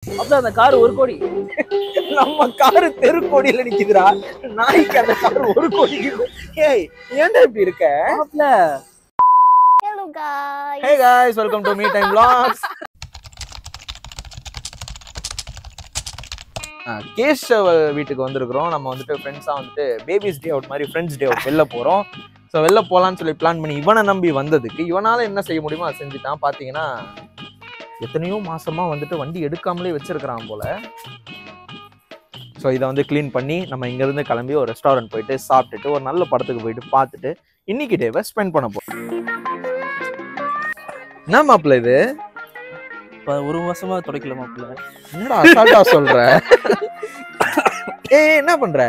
அப்ப அந்த கார் 1 கோடி. நம்ம கார் தெருக்கோடியில நிக்குதுடா. நாய்க்கு அந்த கார் 1 கோடி. ஏய் ஏன்டா இப்படி இருக்க? மாப்ள. Hello guys. Hey guys, welcome to Me Time Vlogs. Keshav வீட்டுக்கு வந்திருக்கிறோம். நம்ம வந்துட்டு ஃப்ரெண்ட்ஸா வந்துட்டு பேபிஸ் டே அவுட் மாதிரி ஃப்ரெண்ட்ஸ் டே அவுட் வெளில போறோம். ஸோ வெளில போகலான்னு சொல்லி பிளான் பண்ணி இவனை நம்பி வந்ததுக்கு இவனால என்ன செய்ய முடியுமோ அதை செஞ்சுட்டான். பார்த்தீங்கன்னா எத்தனையோ மாசமா வந்துட்டு வண்டி எடுக்காமலே வச்சிருக்கிறான் போல. ஸோ இதை வந்து கிளீன் பண்ணி நம்ம இங்கேருந்து கிளம்பி ஒரு ரெஸ்டாரண்ட் போயிட்டு சாப்பிட்டுட்டு ஒரு நல்ல படத்துக்கு போயிட்டு பார்த்துட்டு இன்னைக்கு டேவை ஸ்பெண்ட் பண்ண போறோம். என்ன மாப்பிள்ள இது? இப்ப 1 மாசமா துடைக்கல மாப்ள. என்னடா அசால்ட்டா சொல்ற? ஏய் என்ன பண்ற?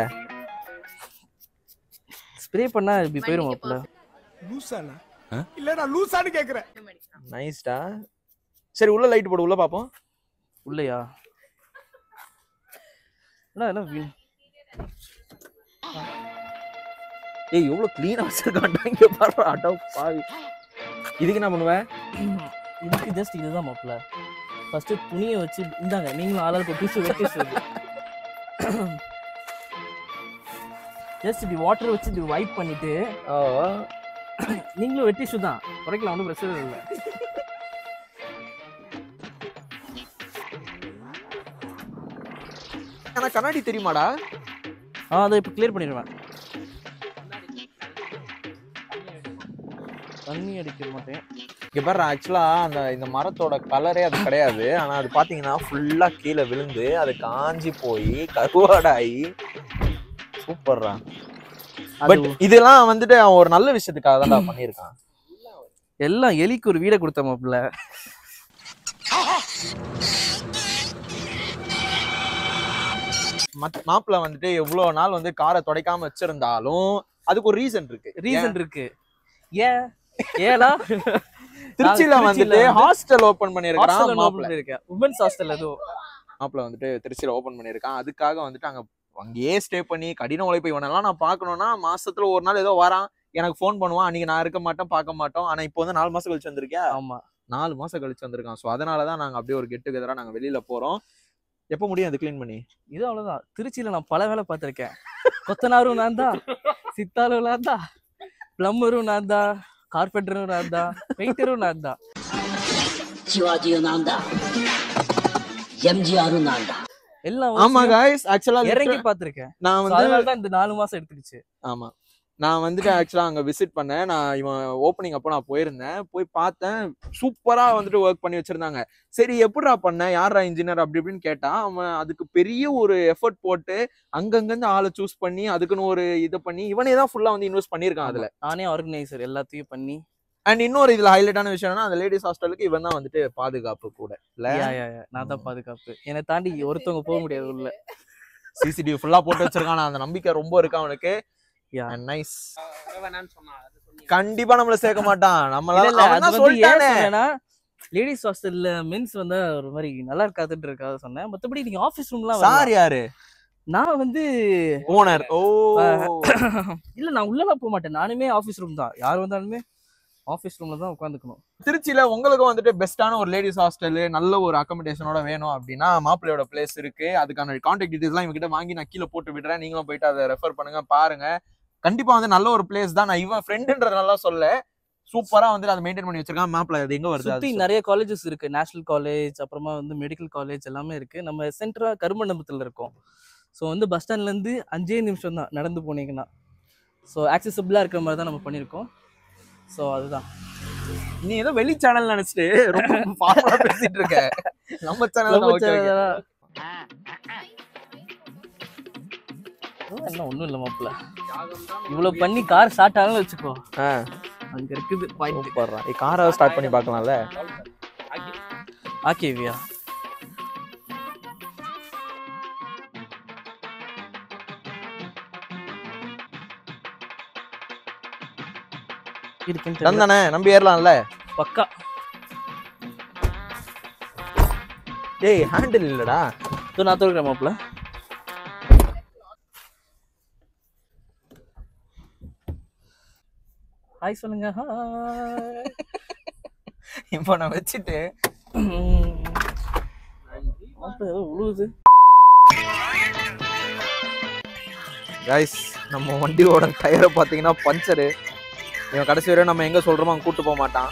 ஸ்ப்ரே பண்ணா இப்படி போயிரும் மாப்ள. லூசானா? இல்லடா லூசான்னு கேக்குறேன். நைஸ்டா. சரி உள்ள லைட் போடு, உள்ள பாப்போம். உள்ளயா? என்ன ஏய் எவ்வளவு க்ளீனா வச்சிருக்கான்டா இங்க பாரு. அட பாவி. இதுக்கு என்ன பண்ணுவ? இதுக்கு ஜஸ்ட் இதுதான் மாப்ள. ஃபர்ஸ்ட் துணியை வச்சு இந்தாங்க நீங்களும் ஆளாளுக்கு பீஸ் வெட்டி சொல்லு. ஜஸ்ட் இப்படி வாட்டர் வச்சு இப்படி வைப் பண்ணிட்டு நீங்களும் வெட்டி தான் குறைக்கலாம், ஒன்றும் பிரச்சனை இல்லை. ஆனா கண்ணாடி தெரியுமாடா? அதை இப்போ கிளியர் பண்ணிடுவேன். தண்ணி அடிக்க மாட்டேன். இங்க பாரு, ஆக்சுவலா இந்த மரத்தோட கலரே அது கிடையாது. ஆனா அது பாத்தீங்கன்னா ஃபுல்லா கீழே விழுந்து அது காஞ்சி போய் கருவாடாயி சூப்பர்ரா. பட் இதெல்லாம் வந்துட்டு அவன் ஒரு நல்ல விஷயத்துக்காக தான் பண்ணியிருக்கான். எல்லாம் எலிக்கு ஒரு வீடை கொடுத்த மாப்பிள்ள. மாப்பிள்ள வந்துட்டு எவ்வளவு நாள் வந்து காரை துடைக்காம வச்சிருந்தாலும் அதுக்கு ஒரு ரீசன் இருக்கு. ஏன் ஏடா திருச்சியில வந்துட்டு ஹாஸ்டல் ஓபன் பண்ணிருக்கான் மாப்பிள்ள. உமன்ஸ் ஹாஸ்டல் ஏதோ மாப்பிள்ள வந்துட்டு திருச்சியில ஓபன் பண்ணிருக்கான். அதுக்காக வந்துட்டு அங்கேயே ஸ்டே பண்ணி கடின உழைப்பு இவனெல்லாம் நான் பார்க்கணும்னா மாசத்துல ஒரு நாள் ஏதோ வரான், எனக்கு ஃபோன் பண்ணுவான். அன்னைக்கு நான் இருக்க மாட்டேன், பார்க்க மாட்டோம். ஆனா இப்போ வந்து 4 மாசம் கழிச்சு வந்திருக்கேன். ஆமா 4 மாசம் கழிச்சு வந்திருக்கான். ஸோ அதனாலதான் நாங்க அப்படியே ஒரு கெட் டுகெதரா நாங்க வெளியில போறோம். எப்ப முடியும் அது கிளீன் பண்ணி? இது அவ்வளவுதான். திருச்சியில நான் பல வேலை பார்த்திருக்கேன். கொத்தனாரும் நான் தான், சித்தாலும் நான் தான், பிளம்பரும் நான் தான், கார்பெண்டரும் நான் தான், பெயிண்டரும் நான் தான், சிவாஜியும் நான் தான், எம்ஜிஆரும் நான் தான். எல்லாம் ஆமா गाइस, ஆக்சுவலா இறங்கி பார்த்திருக்கேன். நான் வந்து அதனால தான் இந்த 4 மாசம் எடுத்துக்கிச்சு. ஆமா நான் வந்துட்டு ஆக்சுவலா அங்க விசிட் பண்ணேன். நான் இவன் ஓப்பனிங் அப்போ நான் போயிருந்தேன். போய் பார்த்தேன், சூப்பரா வந்துட்டு ஒர்க் பண்ணி வச்சிருந்தாங்க. சரி எப்படிடா பண்ண, யாரா இன்ஜினியர் அப்படி இப்படின்னு கேட்டான். அவன் அதுக்கு பெரிய ஒரு எஃபர்ட் போட்டு அங்கங்கிருந்து ஆளை சூஸ் பண்ணி அதுக்குன்னு ஒரு இதை பண்ணி இவனே தான் ஃபுல்லா வந்து இன்வெஸ்ட் பண்ணியிருக்கான். அதுல நானே ஆர்கனைசர் எல்லாத்தையும் பண்ணி. அண்ட் இன்னொரு இதுல ஹைலைட்டான விஷயம்னா அந்த லேடிஸ் ஹாஸ்டலுக்கு இவன் தான் வந்துட்டு பாதுகாப்பு கூட இல்ல. நான் தான் பாதுகாப்பு. என்னை தாண்டி ஒருத்தவங்க போக முடியாது உள்ள. சிசிடிவி ஃபுல்லா போட்டு வச்சிருக்கான். அந்த நம்பிக்கை ரொம்ப இருக்கு அவனுக்கு. நைஸ். கண்டிப்பா நம்மள சேர்க்க மாட்டான். லேடிஸ் ஹாஸ்டல்ல மென்ஸ் வந்தா ஒரு மாதிரி நல்லா இருக்காதுன்றதுக்காக சொன்னேன். மத்தபடி நீங்க ஆபீஸ் ரூம்லாம் சார் யாரு? நான் வந்து ஓனர். ஓ இல்ல, நான் உள்ளலாம் போக மாட்டேன். நானுமே ஆபீஸ் ரூம் தான். யார் வந்தாலுமே ஆபீஸ் ரூம்ல தான் உட்காந்துக்கணும். திருச்சியில உங்களுக்கு வந்துட்டு பெஸ்டான ஒரு லேடிஸ் ஹாஸ்டல் நல்ல ஒரு அகாமடேஷனோட வேணும் அப்படின்னா மாப்பிள்ளையோட பிளேஸ் இருக்கு. அதுக்கான கான்டாக்ட் டீடைல்ஸ் எல்லாம் இவங்கிட்ட வாங்கி நான் கீழே போட்டு விடுறேன். நீங்களும் போயிட்டு அதை ரெஃபர் பண்ணுங்க, பாருங்க. கண்டிப்பா வந்து நல்ல ஒரு பிளேஸ் தான். நான் இவன் ஃப்ரெண்டுன்றதுனால சொல்ல, சூப்பரா வந்து அதை மெயின்டைன் பண்ணி வச்சிருக்கான். மாப்பிள்ளை அது எங்க வருது? சுத்தி நிறைய காலேஜஸ் இருக்கு. நேஷனல் காலேஜ், அப்புறமா வந்து மெடிக்கல் காலேஜ் எல்லாமே இருக்கு. நம்ம சென்டரா கருமண்டபத்துல இருக்கோம். ஸோ வந்து பஸ் ஸ்டாண்ட்ல இருந்து 5 நிமிஷம் தான் நடந்து போனீங்கன்னா. ஸோ ஆக்சசிபிளா இருக்கிற மாதிரி தான் நம்ம பண்ணியிருக்கோம். ஸோ அதுதான். நீ ஏதோ வெளி சேனல் நினைச்சிட்டு ரொம்ப ஃபார்மலா பேசிட்டு இருக்க. நம்ம சேனல் என்ன ஒண்ணும் இல்ல மாப்பிள்ள. இவ்வளவு பண்ணி கார் ஸ்டார்ட் ஆகணும் வச்சுக்கோ. அங்க இருக்குது பாயிண்ட். போடுறான். காரை ஸ்டார்ட் பண்ணி பார்க்கலாம்ல. ஆகேவியா தானே நம்பி ஏறலாம்ல. பக்கா. டேய் ஹேண்டில் இல்லடா. நான் தோற்கிறேன் மாப்பிள்ள. ஹாய் சொல்லுங்க. இப்போ நான் வச்சுட்டு உழுவுது. கைஸ் நம்ம வண்டியோட டயரை பார்த்தீங்கன்னா பஞ்சரு. இவன் கடைசி வரையும் நம்ம எங்க சொல்றோமோ அங்க கூட்டு போக மாட்டான்.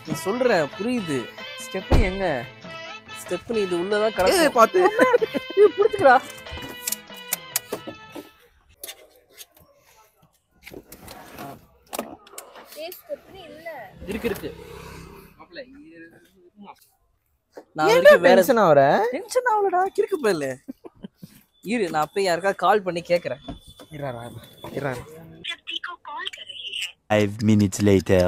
நீ சொல்ற புரியுது. ஸ்டெப்னி எங்க? ஸ்டெப்னி இது உள்ளதான் கிடக்கு. பார்த்து புடிச்சுக்கடா. இருக்கு. நான் வரைக்கும் வேற டென்ஷன் ஆவற? டென்ஷன் ஆவலடா. கிறுக்கு போயில. இரு நான் போய் யாருக்காவது கால் பண்ணி கேக்குறேன். இறா. 5 minutes later.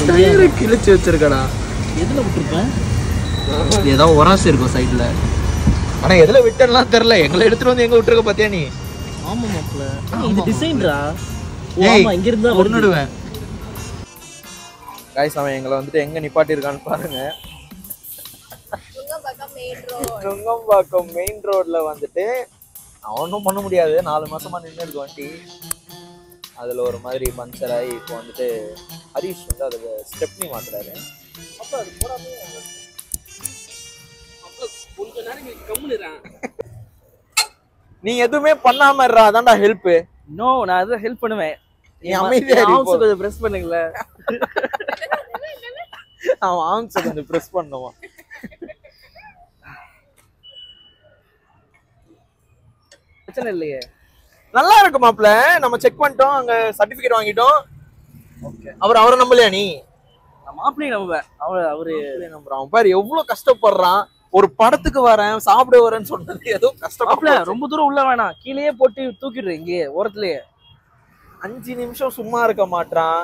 டயரை கிழிச்சு வச்சிருக்கடா. எதுல விட்டுருப்பேன்? ஏதோ ஒராசு இருக்கும் சைடுல. ஆனா எதுல விட்டலாம் தெரியல. எங்களை எடுத்துட்டு வந்து எங்க விட்டுருக்க பாத்தியா நீ? ஆமா மாப்ள. இது டிசைன்டா. ஏய், ஆமா இங்க இருந்தா ஒண்ணுடுவேன். गाइस அவன் எங்களை வந்துட்டு எங்க நிப்பாட்டி இருக்கான்னு பாருங்க. நுங்கம்பாக்கம் மெயின் ரோட்ல வந்துட்டு அவனும் பண்ண முடியாது. 4 மாசமா நின்று இருக்கு வண்டி. அதுல ஒரு மாதிரி பஞ்சர் ஆகி இப்போ வந்துட்டு ஹரிஷ் வந்து அதுல ஸ்டெப்னி மாத்துறாரு. அப்ப அது போடாம அப்ப கொஞ்ச நேரம் நீ கம்முனுறான். நீ எதுவுமே பண்ணாம இருடா. அதான்டா ஹெல்ப். நோ நான் அத ஹெல்ப் பண்ணுவேன். நீ அமைதியா இரு. ஆம்ஸ் கொஞ்சம் பிரஸ் பண்ணுங்களே. அவன் ஆம்ஸ் கொஞ்சம் பிரஸ் பண்ணுவான். பிரச்சனை இல்லையே. நல்லா இருக்கு மாப்ள. நம்ம செக் பண்ணிட்டோம். அங்க சர்டிபிகேட் வாங்கிட்டோம். ஓகே. அவரை நம்பலையா நீ? நான் மாப்பிளைய நம்புவேன். அவரு நம்புறான். அவன் பாரு எவ்வளவு கஷ்டப்படுறான். ஒரு படத்துக்கு வரேன் சாப்பிட வரேன்னு சொன்னது ஏதோ கஷ்டப்படல. ரொம்ப தூரம் உள்ள வேணாம். கீழேயே போட்டு தூக்கிடுறேன். இங்கே ஓரத்துலயே 5 நிமிஷம் சும்மா இருக்க மாட்டான்.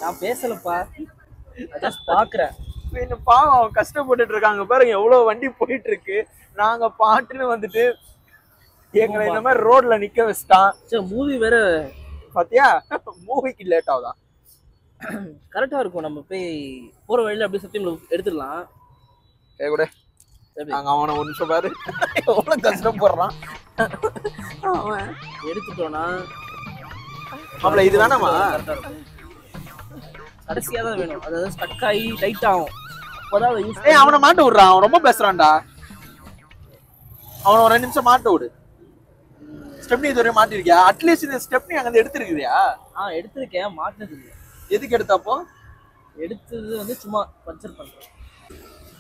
நான் பேசலப்பா. அதான் பாக்குறேன். பாவம் அவன் கஷ்டப்பட்டுட்டு இருக்காங்க பாருங்க. எவ்வளவு வண்டி போயிட்டு இருக்கு. நாங்க பாட்டுன்னு வந்துட்டு எங்களை இந்த மாதிரி ரோட்ல நிக்க வச்சுட்டான். சரி மூவி வேற பாத்தியா? மூவிக்கு லேட் ஆகுதா? கரெக்டா இருக்கும். நம்ம போய் போற வழியில அப்படியே சத்தியம் எடுத்துடலாம். கூட நாங்க அவனை ஒரு நிமிஷம் பாரு எவ்வளவு கஷ்டப்படுறான். அவன் எடுத்துட்டோம்னா அவளை இது வேணாமா? கடைசியா தான் வேணும். அதாவது ஸ்டக் ஆகி டைட் ஆகும். அப்பதான் அவனை மாட்ட விடுறான். அவன் ரொம்ப பேசுறான்டா. அவனை ஒரு 2 நிமிஷம் மாட்ட விடு. ஸ்டெப்னி இதுவரை மாட்டிருக்கியா? அட்லீஸ்ட் இந்த ஸ்டெப்னி அங்க எடுத்துருக்கியா? எடுத்திருக்கேன். மாட்டினது இல்லை. எதுக்கு எடுத்தாப்போ? எடுத்தது வந்து சும்மா பஞ்சர் பண்றேன்.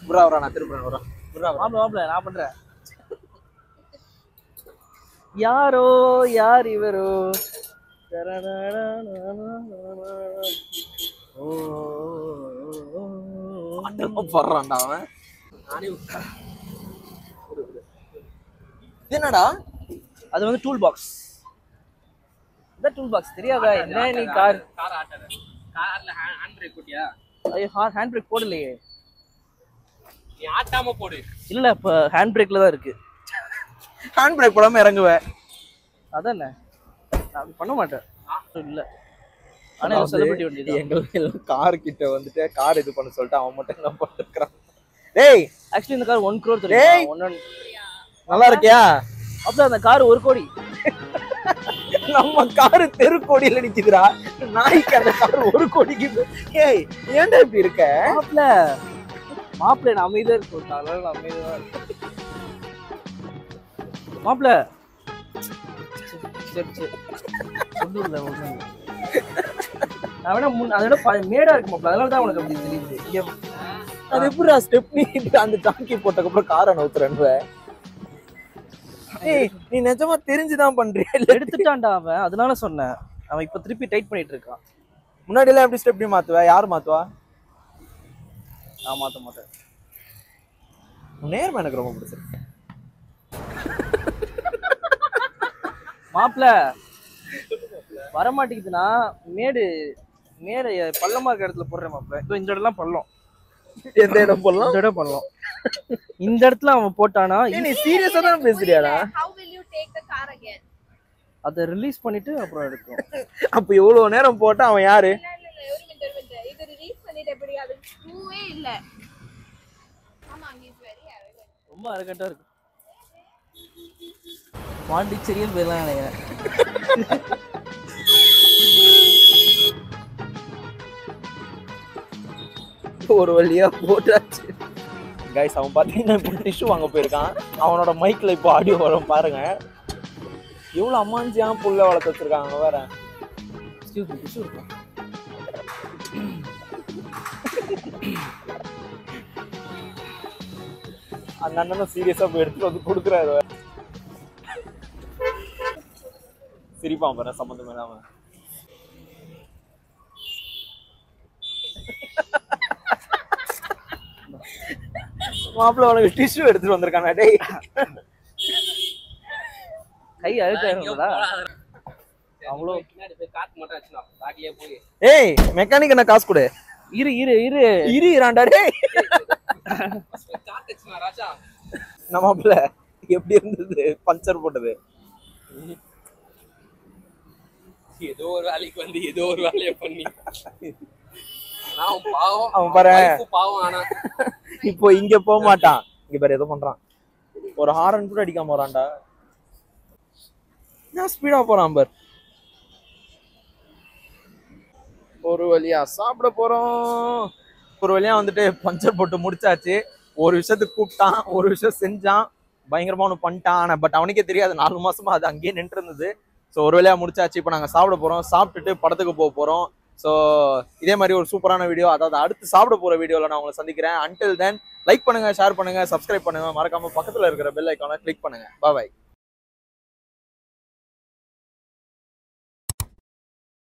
புறா நான் திருப்பேன். மாப்பிள்ள நான் பண்றேன். யாரோ யார் இவரோ போடுறான்டா அவன். என்னடா அது வந்து டூல் பாக்ஸ். இந்த டூல் பாக்ஸ் தெரியாதா? என்ன நீ கார்ல ஹேண்ட் பிரேக் போட்டியா? ஐயோ ஹேண்ட் பிரேக் போடலையே. நீ ஆட்டாம போடு. இல்ல இப்ப ஹேண்ட் பிரேக்ல தான் இருக்கு. ஹேண்ட் பிரேக் போடாம இறங்குவேன். அதானே நான் பண்ண மாட்டேன். இல்ல ஆனா செலிபிரிட்டி வண்டி எங்களுக்கு எல்லாம் கார் கிட்ட வந்துட்டு கார் இது பண்ண சொல்லிட்டு அவன் மட்டும் என்ன பண்ணிருக்கான். டேய் ஆக்சுவலி இந்த கார் 1 crore தெரியுமா? நல்லா இருக்கியா? அப்ப அந்த கார் 1 கோடி. நம்ம கார் தெரு கோடியில நிக்குதுடா. நாய்க்கு அந்த கார் 1 கோடிக்கு. ஏய் ஏன்டா இப்படி இருக்க? மாப்பிள்ள நான் அமைதியா இருக்கேன். நான் அமைதியா இருக்கேன். மாப்பிள்ள நான் வேணா அதோட மேடா இருக்கு மாப்பிள்ள. அதனால தான் உனக்கு அப்படி தெரியுது. அது எப்படிடா ஸ்டெப்னி அந்த டாங்கி போட்டதுக்கு அப்புறம் காரை நவுத்துறேன்வ? ஏய் நீ நிஜமா தெரிஞ்சுதான் பண்றியா? எடுத்துட்டான்டா அவன். அதனால சொன்னேன். அவன் இப்ப திருப்பி டைட் பண்ணிட்டு இருக்கான். முன்னாடி எல்லாம் எப்படி ஸ்டெப்னி மாத்துவ? யார் மாத்துவா? நான் மாத்த மாட்டேன். நேர்மை எனக்கு ரொம்ப பிடிச்சிருக்கு. மாப்பிள்ள வரமாட்டேங்குதுன்னா மேடு பள்ளமா இருக்க இடத்துல போடுறேன் மாப்பிள்ள. இப்போ இந்த இடம்லாம் பள்ளம். எந்த இடம் போடலாம்? இந்த இடம் பள்ளம். இந்த இடத்துல அவன் போட்டானா? நீ சீரியஸா தான் பேசுறியாடா? How will you take the car again? அதை ரிலீஸ் பண்ணிட்டு அப்புறம் எடுக்கும். அப்ப இவ்வளவு நேரம் போட்டா அவன் யாரு? இது ரிலீஸ் பண்ணிட்டு எப்படி அது ட்ரூவே இல்ல. ஆமா he is very arrogant. ரொம்ப அரகண்டா இருக்கு. பாண்டிச்சேரியில் போயிடலாம் நினைக்கிறேன். ஒரு வழியா போட்டாச்சு கைஸ். அவன் பாத்தீங்கன்னா இப்போ டிஷ்யூ வாங்க போயிருக்கான். அவனோட மைக்ல இப்போ ஆடியோ வரும் பாருங்க. எவ்வளவு அம்மாஞ்சியா புள்ள வளர்த்து வச்சிருக்காங்க வேற. டிஷ்யூ இருக்கும். அந்த அண்ணனும் சீரியஸா போய் எடுத்துட்டு வந்து கொடுக்குறாரு. சிரிப்பான் பாரு சம்மந்தம் இல்லாம. மாப்பிள்ள உனக்கு டிஷ்யூ எடுத்துட்டு வந்திருக்கானா டேய்? கை அழுத்தா அவ்வளோ. ஏய் மெக்கானிக் என்ன காசு கொடு. இரு இரு இரு இராண்டா டேய். நம்ம மாப்பிள்ள எப்படி இருந்தது பஞ்சர் போட்டது? ஏதோ ஒரு வேலைக்கு வந்து ஏதோ ஒரு வேலையை பண்ணி நான் பாவம். அவன் பாரு பாவம். ஆனா இப்போ இங்க போக மாட்டான். இங்க பாரு ஏதோ பண்றான். ஒரு ஹாரன் கூட அடிக்காம வரான்டா. நான் ஸ்பீடா போறான் பார். ஒரு வழியா சாப்பிட போறோம். ஒரு வழியா வந்துட்டு பஞ்சர் போட்டு முடிச்சாச்சு. ஒரு விஷயத்துக்கு கூப்பிட்டான், ஒரு விஷயம் செஞ்சான், பயங்கரமா ஒன்று பண்ணிட்டான். பட் அவனுக்கே தெரியாது 4 மாசமா அது அங்கேயே நின்று இருந்தது. ஸோ ஒரு வழியா முடிச்சாச்சு. இப்போ நாங்கள் சாப்பிட போறோம். சாப்பிட்டுட்டு படத்துக்கு போக போறோம். ஸோ இதே மாதிரி ஒரு சூப்பரான வீடியோ, அதாவது அடுத்து சாப்பிட போற வீடியோவில் நான் உங்களை சந்திக்கிறேன். அன்டில் தென் லைக் பண்ணுங்க, ஷேர் பண்ணுங்க, சப்ஸ்கிரைப் பண்ணுங்க, மறக்காம பக்கத்தில் இருக்கிற பெல் ஐக்கானை கிளிக் பண்ணுங்க. பாய்.